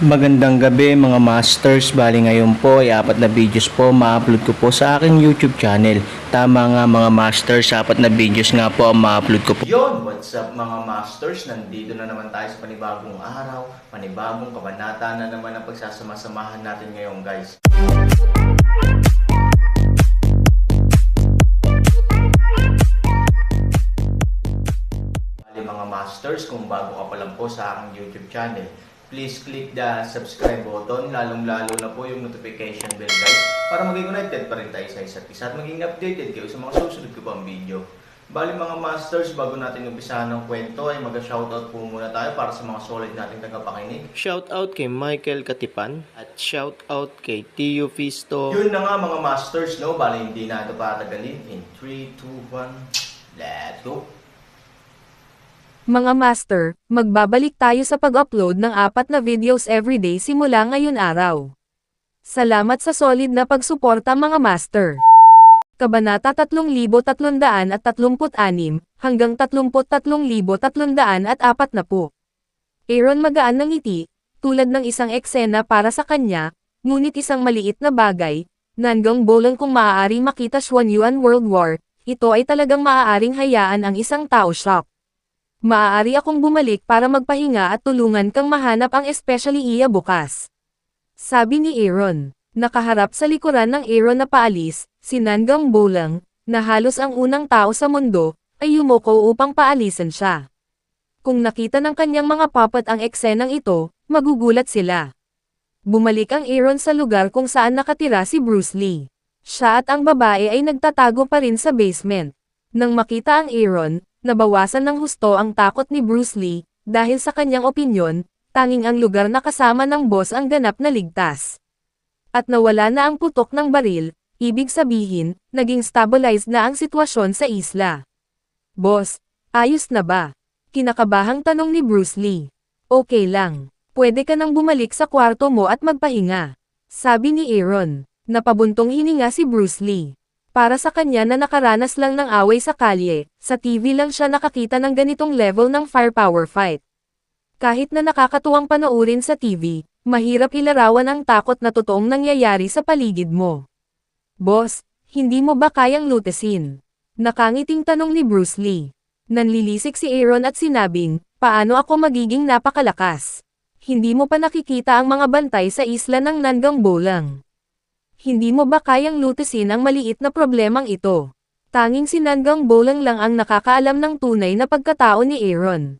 Magandang gabi mga masters, bali ngayon po ay 4 na videos po ma-upload ko po sa aking YouTube channel. Tama nga mga masters, 4 na videos nga po ang ma-upload ko po. Yon, what's up mga masters, nandito na naman tayo sa panibagong araw, panibagong kabanata na naman ang pagsasama-samahan natin ngayon guys. Bali mga masters, kung bago ka pa lang po sa aking YouTube channel, please click the subscribe button, lalong-lalo na po yung notification bell guys, para maging connected pa rin tayo sa isa't isa at maging updated kayo sa mga susunod ko pang video. Bali mga masters, bago natin umpisahan ng kwento ay mag-shoutout po muna tayo para sa mga solid nating tagapakinig. Shoutout kay Michael Katipan at shoutout kay Tio Fisto. Yun na nga mga masters, no? Bali hindi na ito patagalin. In 3, 2, 1, let's go! Mga master, magbabalik tayo sa pag-upload ng 4 na videos everyday simula ngayon araw. Salamat sa solid na pagsuporta mga master. Kabanata 3,336 hanggang 33,340. Aaron magaan ng ngiti, tulad ng isang eksena para sa kanya, ngunit isang maliit na bagay, Nangang Bolang kung maaaring makita Xuan Yuan World War, ito ay talagang maaaring hayaan ang isang tao shock. Maaari akong bumalik para magpahinga at tulungan kang mahanap ang especially iya bukas. Sabi ni Aaron. Nakaharap sa likuran ng Aaron na paalis, si Nangang Bolang, na halos ang unang tao sa mundo, ay yumuko upang paalisan siya. Kung nakita ng kanyang mga puppet ang eksenang ito, magugulat sila. Bumalik ang Aaron sa lugar kung saan nakatira si Bruce Lee. Siya at ang babae ay nagtatago pa rin sa basement. Nang makita ang Aaron, nabawasan ng husto ang takot ni Bruce Lee, dahil sa kanyang opinyon, tanging ang lugar na kasama ng boss ang ganap na ligtas. At nawala na ang putok ng baril, ibig sabihin, naging stabilized na ang sitwasyon sa isla. Boss, ayos na ba? Kinakabahang tanong ni Bruce Lee. Okay lang, pwede ka nang bumalik sa kwarto mo at magpahinga. Sabi ni Aaron. Napabuntong hininga si Bruce Lee. Para sa kanya na nakaranas lang ng away sa kalye, sa TV lang siya nakakita ng ganitong level ng firepower fight. Kahit na nakakatuwang panoorin sa TV, mahirap ilarawan ang takot na totoong nangyayari sa paligid mo. Boss, hindi mo ba kayang lutesin? Nakangiting tanong ni Bruce Lee. Nanlilisik si Aaron at sinabing, paano ako magiging napakalakas? Hindi mo pa nakikita ang mga bantay sa isla ng Nangang Bolang. Hindi mo ba kayang lutesin ang maliit na problemang ito? Tanging si Nangang Bolang lang ang nakakaalam ng tunay na pagkatao ni Aaron.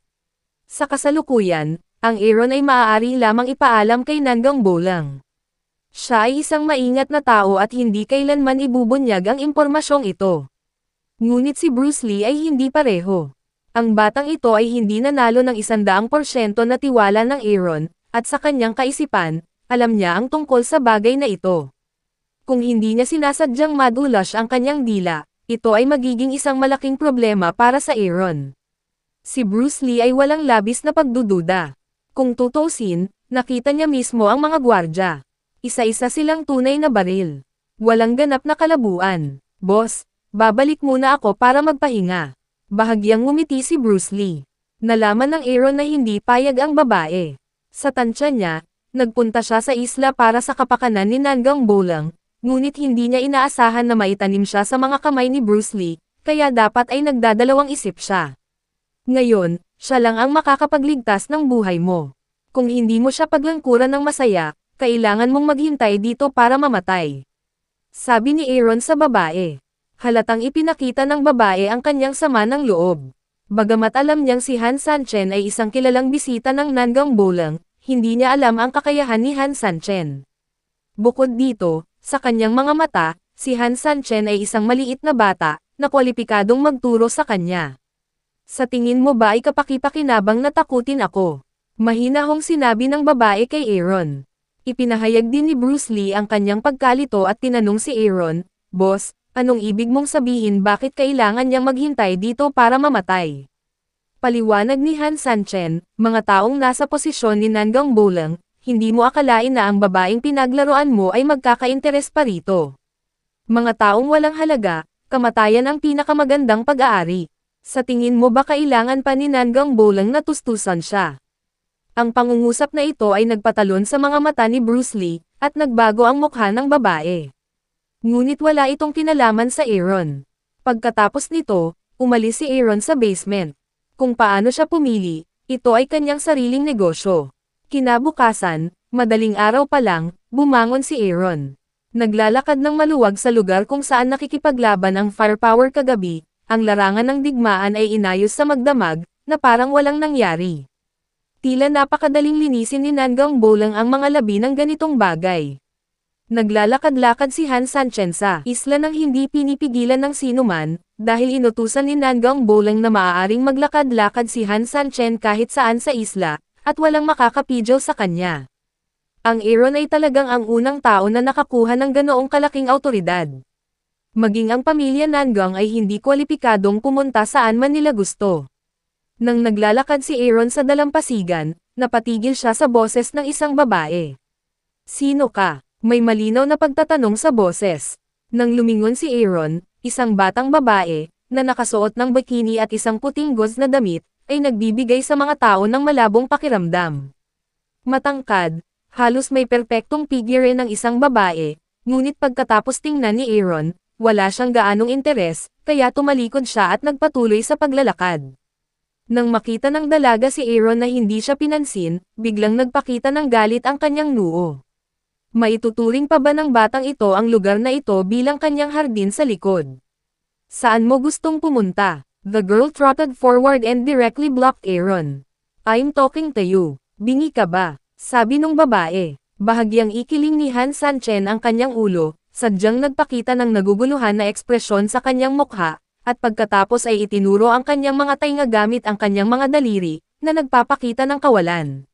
Sa kasalukuyan, ang Aaron ay maaari lamang ipaalam kay Nangang Bolang. Siya ay isang maingat na tao at hindi kailanman ibubunyag ang impormasyong ito. Ngunit si Bruce Lee ay hindi pareho. Ang batang ito ay hindi nanalo ng 100% na tiwala ng Aaron, at sa kanyang kaisipan, alam niya ang tungkol sa bagay na ito. Kung hindi niya sinasadyang madulas ang kanyang dila, ito ay magiging isang malaking problema para sa Aaron. Si Bruce Lee ay walang labis na pagdududa. Kung tutusin, nakita niya mismo ang mga gwardya. Isa-isa silang tunay na baril. Walang ganap na kalabuan. Boss, babalik muna ako para magpahinga. Bahagyang ngumiti si Bruce Lee. Nalaman ng Aaron na hindi payag ang babae. Sa tansya niya, nagpunta siya sa isla para sa kapakanan ni Nangang Bolang. Ngunit hindi niya inaasahan na maitanim siya sa mga kamay ni Bruce Lee, kaya dapat ay nagdadalawang isip siya. Ngayon, siya lang ang makakapagligtas ng buhay mo. Kung hindi mo siya paglangkuran ng masaya, kailangan mong maghintay dito para mamatay. Sabi ni Aaron sa babae. Halatang ipinakita ng babae ang kanyang sama ng loob. Bagamat alam niyang si Han Sanchen ay isang kilalang bisita ng Nangang Bolang, hindi niya alam ang kakayahan ni Han Sanchen. Bukod dito, sa kanyang mga mata, si Han Sanchen ay isang maliit na bata, na kwalipikadong magturo sa kanya. Sa tingin mo ba ay kapaki-pakinabang na takutin ako? Mahinahong sinabi ng babae kay Aaron. Ipinahayag din ni Bruce Lee ang kanyang pagkalito at tinanong si Aaron, Boss, anong ibig mong sabihin bakit kailangan niyang maghintay dito para mamatay? Paliwanag ni Han Sanchen, mga taong nasa posisyon ni Nangang Bolang, hindi mo akalain na ang babaeng pinaglaruan mo ay magkaka-interes pa rito. Mga taong walang halaga, kamatayan ang pinakamagandang pag-aari. Sa tingin mo ba kailangan pa ni Nangang Bolang na tustusan siya? Ang pangungusap na ito ay nagpatalon sa mga mata ni Bruce Lee, at nagbago ang mukha ng babae. Ngunit wala itong kinalaman sa Aaron. Pagkatapos nito, umalis si Aaron sa basement. Kung paano siya pumili, ito ay kanyang sariling negosyo. Kinabukasan, madaling araw pa lang, bumangon si Aaron. Naglalakad ng maluwag sa lugar kung saan nakikipaglaban ang firepower kagabi, ang larangan ng digmaan ay inayos sa magdamag, na parang walang nangyari. Tila napakadaling linisin ni Nangang Bolang ang mga labi ng ganitong bagay. Naglalakad-lakad si Han Sanchen sa isla ng hindi pinipigilan ng sinuman, dahil inutusan ni Nangang Bolang na maaaring maglakad-lakad si Han Sanchen kahit saan sa isla, at walang makakapidyo sa kanya. Ang Aaron ay talagang ang unang tao na nakakuha ng ganoong kalaking autoridad. Maging ang pamilya Nangang ay hindi kwalipikadong pumunta saan man nila gusto. Nang naglalakad si Aaron sa dalampasigan, napatigil siya sa boses ng isang babae. "Sino ka?" May malinaw na pagtatanong sa boses. Nang lumingon si Aaron, isang batang babae, na nakasuot ng bikini at isang puting gauze na damit, ay nagbibigay sa mga tao ng malabong pakiramdam. Matangkad, halos may perpektong figure ng isang babae, ngunit pagkatapos tingnan ni Aaron, wala siyang gaanong interes, kaya tumalikod siya at nagpatuloy sa paglalakad. Nang makita ng dalaga si Aaron na hindi siya pinansin, biglang nagpakita ng galit ang kanyang noo. Maituturing pa ba ng batang ito ang lugar na ito bilang kanyang hardin sa likod? "Saan mo gustong pumunta?" The girl trotted forward and directly blocked Aaron. "I'm talking to you. Bingi ka ba?" sabi nung babae. Bahagyang ikiling ni Han Sanchen ang kanyang ulo, sadyang nagpakita ng naguguluhan na ekspresyon sa kanyang mukha, at pagkatapos ay itinuro ang kanyang mga tainga gamit ang kanyang mga daliri, na nagpapakita ng kawalan.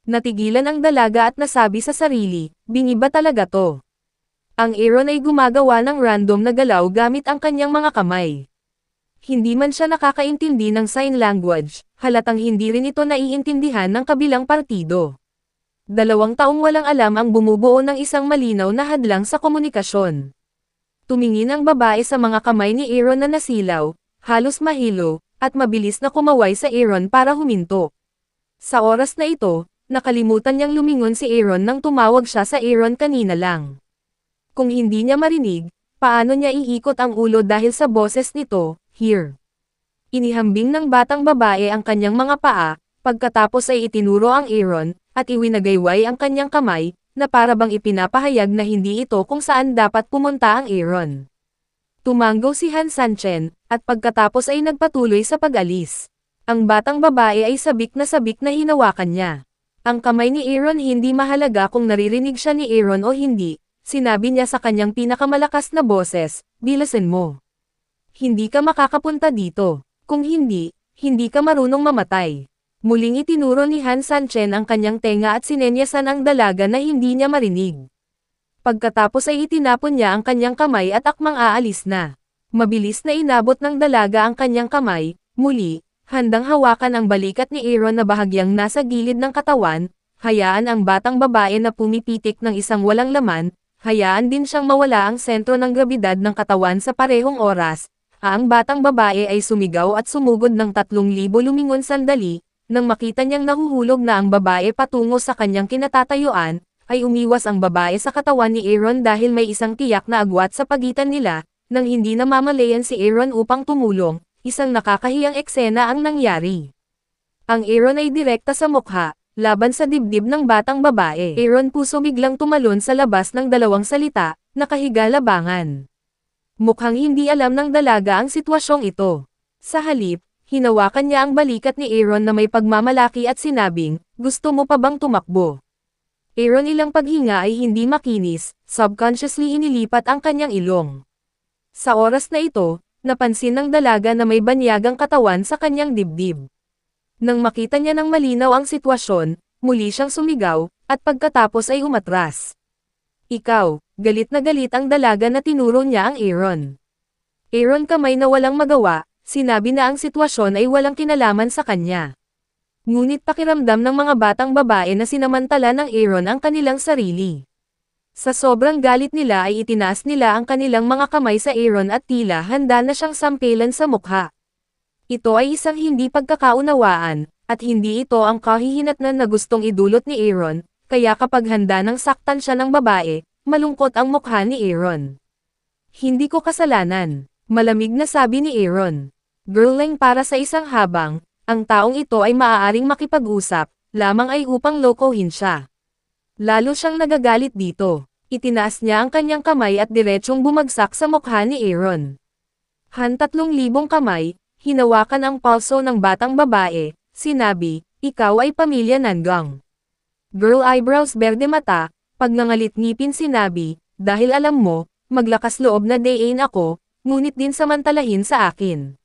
Natigilan ang dalaga at nasabi sa sarili, "Bingi ba talaga to?" Ang Aaron ay gumagawa ng random na galaw gamit ang kanyang mga kamay. Hindi man siya nakakaintindi ng sign language, halatang hindi rin ito naiintindihan ng kabilang partido. 2 taong walang alam ang bumubuo ng isang malinaw na hadlang sa komunikasyon. Tumingin ang babae sa mga kamay ni Aaron na nasilaw, halos mahilo, at mabilis na kumaway sa Aaron para huminto. Sa oras na ito, nakalimutan niyang lumingon si Aaron nang tumawag siya sa Aaron kanina lang. Kung hindi niya marinig, paano niya iikot ang ulo dahil sa boses nito, "Here." Inihambing ng batang babae ang kanyang mga paa, pagkatapos ay itinuro ang Aaron, at iwinagayway ang kanyang kamay, na para bang ipinapahayag na hindi ito kung saan dapat pumunta ang Aaron. Tumanggaw si Han Sanchen, at pagkatapos ay nagpatuloy sa pag-alis. Ang batang babae ay sabik na hinawakan niya. Ang kamay ni Aaron hindi mahalaga kung naririnig siya ni Aaron o hindi, sinabi niya sa kanyang pinakamalakas na boses, "Bilisan mo. Hindi ka makakapunta dito. Kung hindi, hindi ka marunong mamatay." Muling itinuro ni Han Sanchen ang kanyang tenga at sinenyasan ang dalaga na hindi niya marinig. Pagkatapos ay itinapon niya ang kanyang kamay at akmang aalis na. Mabilis na inabot ng dalaga ang kanyang kamay, muli, handang hawakan ang balikat ni Aaron na bahagyang nasa gilid ng katawan, hayaan ang batang babae na pumipitik ng isang walang laman, hayaan din siyang mawala ang sentro ng grabidad ng katawan sa parehong oras. Ang batang babae ay sumigaw at sumugod ng 3,000 lumingon sandali. Nang makita niyang nahuhulog na ang babae patungo sa kanyang kinatatayuan, ay umiwas ang babae sa katawan ni Aaron dahil may isang tiyak na agwat sa pagitan nila. Nang hindi namamalayan si Aaron upang tumulong, isang nakakahiyang eksena ang nangyari. Ang Aaron ay direkta sa mukha, laban sa dibdib ng batang babae. Aaron puso biglang tumalon sa labas ng 2 salita, "Nakahiga labangan." Mukhang hindi alam ng dalaga ang sitwasyong ito. Sa halip, hinawakan niya ang balikat ni Aaron na may pagmamalaki at sinabing, "Gusto mo pa bang tumakbo?" Aaron ilang paghinga ay hindi makinis, subconsciously inilipat ang kanyang ilong. Sa oras na ito, napansin ng dalaga na may banyagang katawan sa kanyang dibdib. Nang makita niya ng malinaw ang sitwasyon, muli siyang sumigaw, at pagkatapos ay umatras. "Ikaw," galit na galit ang dalaga na tinuro niya ang Aaron. Aaron kamay na walang magawa, sinabi na ang sitwasyon ay walang kinalaman sa kanya. Ngunit pakiramdam ng mga batang babae na sinamantala ng Aaron ang kanilang sarili. Sa sobrang galit nila ay itinaas nila ang kanilang mga kamay sa Aaron at tila handa na siyang sampelan sa mukha. Ito ay isang hindi pagkakaunawaan, At hindi ito ang kahihinatnan na gustong idulot ni Aaron, kaya kapag handa nang saktan siya ng babae, malungkot ang mukha ni Aaron. Hindi ko kasalanan, malamig na sabi ni Aaron. Girling para sa isang habang, ang taong ito ay maaaring makipag-usap, lamang ay upang lokohin siya. Lalo siyang nagagalit dito. Itinaas niya ang kanyang kamay at diretsyong bumagsak sa mukha ni Aaron. 3,000 kamay, hinawakan ang palso ng batang babae, sinabi, ikaw ay pamilya Nangang. Girl eyebrows berde mata, pagngangalit ngipin sinabi, dahil alam mo, maglakas loob na dayin ako, ngunit din samantalahin sa akin.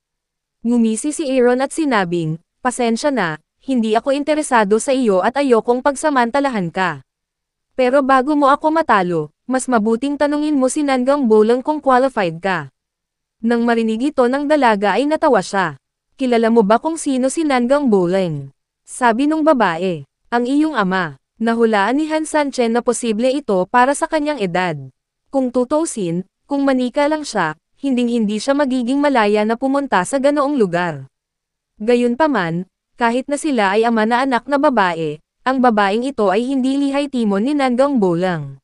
Ngumisi si Aaron at sinabing, pasensya na, hindi ako interesado sa iyo at ayokong pagsamantalahan ka. Pero bago mo ako matalo, mas mabuting tanungin mo si Nangang Bolang kung qualified ka. Nang marinig ito ng dalaga ay natawa siya. Kilala mo ba kung sino si Nangang Bolang? Sabi nung babae, ang iyong ama. Nahulaan ni Han Sanchen na posible ito para sa kanyang edad. Kung tutuusin, kung manika lang siya, hinding-hindi siya magiging malaya na pumunta sa ganoong lugar. Gayunpaman, kahit na sila ay ama na anak na babae, ang babaeng ito ay hindi lihay timon ni Nangang Bolang.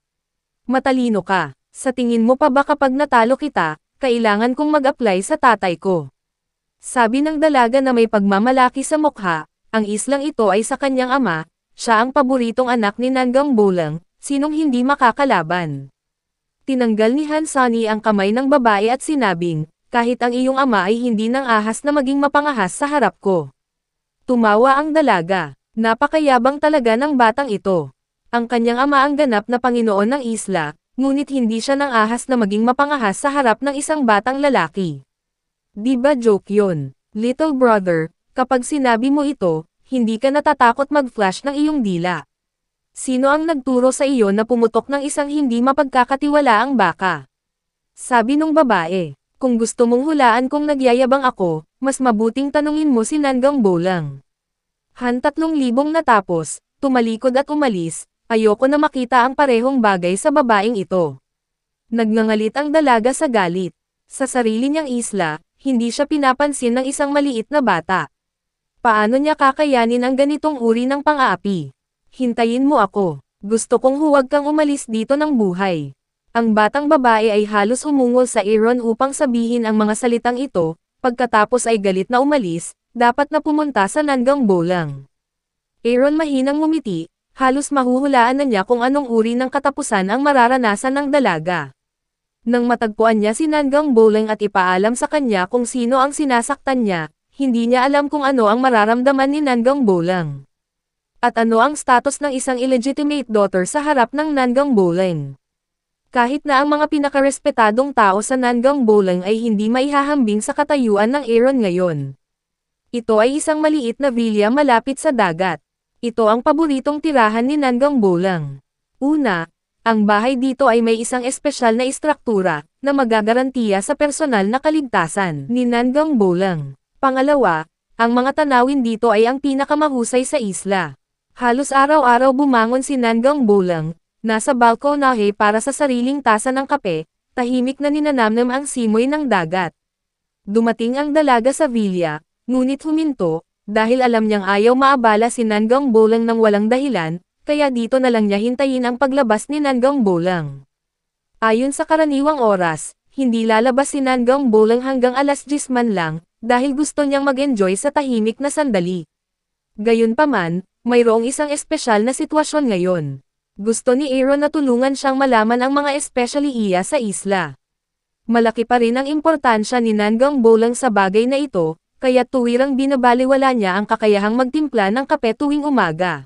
Matalino ka. Sa tingin mo pa ba kapag natalo kita, kailangan kong mag-apply sa tatay ko? Sabi ng dalaga na may pagmamalaki sa mukha, ang islang ito ay sa kanyang ama, siya ang paboritong anak ni Nangang Bolang, sinong hindi makakalaban. Tinanggal ni Han Sunny ang kamay ng babae at sinabing, kahit ang iyong ama ay hindi nang ahas na maging mapangahas sa harap ko. Tumawa ang dalaga. Napakayabang talaga ng batang ito. Ang kanyang ama ang ganap na Panginoon ng isla, ngunit hindi siya nang ahas na maging mapangahas sa harap ng isang batang lalaki. Di ba joke yun? Little brother, kapag sinabi mo ito, hindi ka natatakot mag-flash ng iyong dila. Sino ang nagturo sa iyo na pumutok ng isang hindi mapagkakatiwalaang baka? Sabi nung babae, kung gusto mong hulaan kung nagyayabang ako, mas mabuting tanungin mo si Nangang Bolang. 3,000 natapos, tumalikod at umalis, ayoko na makita ang parehong bagay sa babaeng ito. Nagngangalit ang dalaga sa galit. Sa sarili niyang isla, hindi siya pinapansin ng isang maliit na bata. Paano niya kakayanin ang ganitong uri ng pang-aapi? Hintayin mo ako. Gusto kong huwag kang umalis dito ng buhay. Ang batang babae ay halos umungol sa Aaron upang sabihin ang mga salitang ito, pagkatapos ay galit na umalis, dapat na pumunta sa Nangang Bolang. Aaron mahinang ngumiti, halos mahuhulaan na niya kung anong uri ng katapusan ang mararanasan ng dalaga. Nang matagpuan niya si Nangang Bolang at ipaalam sa kanya kung sino ang sinasaktan niya, hindi niya alam kung ano ang mararamdaman ni Nangang Bolang. At ano ang status ng isang illegitimate daughter sa harap ng Nangang Bolang. Kahit na ang mga pinakarespetadong tao sa Nangang Bolang ay hindi maihahambing sa katayuan ng Aaron ngayon. Ito ay isang maliit na villa malapit sa dagat. Ito ang paboritong tirahan ni Nangang Bolang. Una, ang bahay dito ay may isang espesyal na istruktura, na magagarantiya sa personal na kaligtasan ni Nangang Bolang. Pangalawa, ang mga tanawin dito ay ang pinakamahusay sa isla. Halos araw-araw bumangon si Nangang Bolang, nasa balkonahe para sa sariling tasa ng kape, tahimik na ninanamnam ang simoy ng dagat. Dumating ang dalaga sa villa, ngunit huminto, dahil alam niyang ayaw maabala si Nangang Bolang ng walang dahilan, kaya dito na lang niya hintayin ang paglabas ni Nangang Bolang. Ayon sa karaniwang oras, hindi lalabas si Nangang Bolang hanggang 10:00 man lang, dahil gusto niyang mag-enjoy sa tahimik na sandali. Gayunpaman, mayroong isang espesyal na sitwasyon ngayon. Gusto ni Aaron na tulungan siyang malaman ang mga espesyaliya sa isla. Malaki pa rin ang importansya ni Nangang Bolang sa bagay na ito, kaya tuwirang binabaliwala niya ang kakayahang magtimpla ng kape tuwing umaga.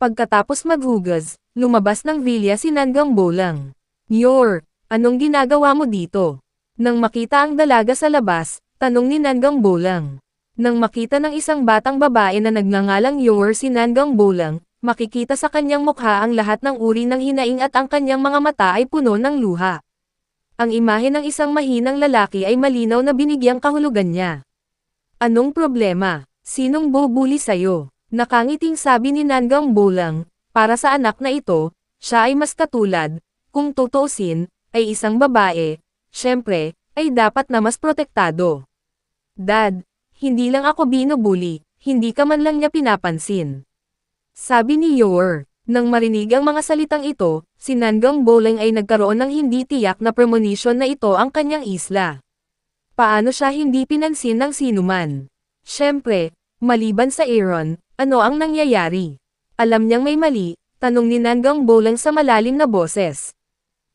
Pagkatapos maghugas, lumabas ng villa si Nangang Bolang. "Yor, anong ginagawa mo dito?" Nang makita ang dalaga sa labas, tanong ni Nangang Bolang. Nang makita ng isang batang babae na nagngangalang Yor si Nangang Bolang, makikita sa kanyang mukha ang lahat ng uri ng hinaing at ang kanyang mga mata ay puno ng luha. Ang imahe ng isang mahinang lalaki ay malinaw na binigyang kahulugan niya. "Anong problema? Sinong bubuli sa'yo?" Nakangiting sabi ni Nangang Bolang, para sa anak na ito, siya ay mas katulad, kung tutuusin, ay isang babae, syempre, ay dapat na mas protektado. "Dad, hindi lang ako binubuli, hindi ka man lang niya pinapansin. Sabi ni Yor. Nang marinig ang mga salitang ito, si Nanggang Bolang ay nagkaroon ng hindi tiyak na premonition na ito ang kanyang isla. Paano siya hindi pinansin ng sinuman? Siyempre, maliban sa Aaron, ano ang nangyayari? Alam niyang may mali, tanong ni Nanggang Bolang sa malalim na boses.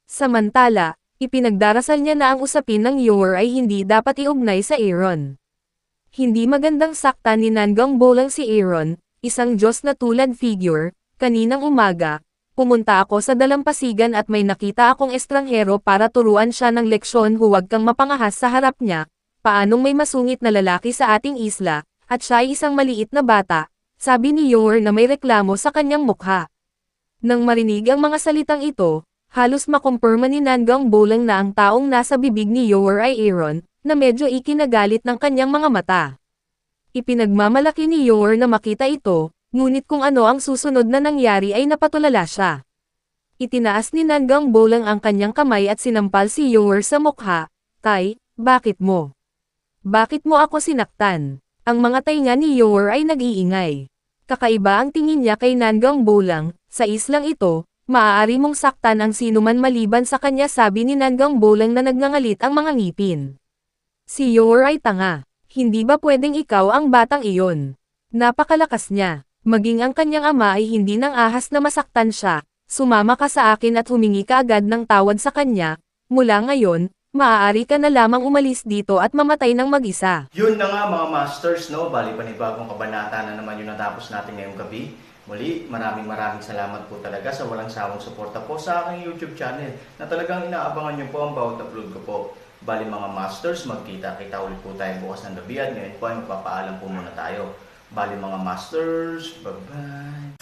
Samantala, ipinagdarasal niya na ang usapin ng Yor ay hindi dapat iugnay sa Aaron. Hindi magandang saktan ni Nanggang Bolang si Aaron, isang Diyos na tulad figure. Kaninang umaga, pumunta ako sa dalampasigan at may nakita akong estranghero para turuan siya ng leksyon, huwag kang mapangahas sa harap niya, paanong may masungit na lalaki sa ating isla, at siya ay isang maliit na bata, sabi ni Yor na may reklamo sa kanyang mukha. Nang marinig ang mga salitang ito, halos makumpirma ni Nanggang Bolang na ang taong nasa bibig ni Yor ay Aaron, na medyo ikinagalit ng kanyang mga mata. Ipinagmamalaki ni Yor na makita ito, ngunit kung ano ang susunod na nangyari ay napatulala siya. Itinaas ni Nanggang Bolang ang kanyang kamay at sinampal si Yor sa mukha. Tay, bakit mo? Bakit mo ako sinaktan? Ang mga tainga ni Yor ay nag-iingay. Kakaiba ang tingin niya kay Nanggang Bolang, sa islang ito, maaari mong saktan ang sinuman maliban sa kanya, sabi ni Nanggang Bolang na nagngangalit ang mga ngipin. Si Yor ay tanga. Hindi ba pwedeng ikaw ang batang iyon? Napakalakas niya. Maging ang kanyang ama ay hindi nang ahas na masaktan siya, sumama ka sa akin at humingi ka agad ng tawad sa kanya, mula ngayon, maaari ka na lamang umalis dito at mamatay ng mag-isa. Yun na nga mga masters, no? Bali panibagong kabanata na naman yung natapos natin ngayong gabi. Muli, maraming salamat po talaga sa walang sawang suporta po sa aking YouTube channel na talagang inaabangan nyo po ang bawat upload ko po. Bali mga masters, magkita-kita ulit po tayo bukas ng gabi at ngayon po ay magpapaalam po muna tayo. Bali mga masters, bye-bye!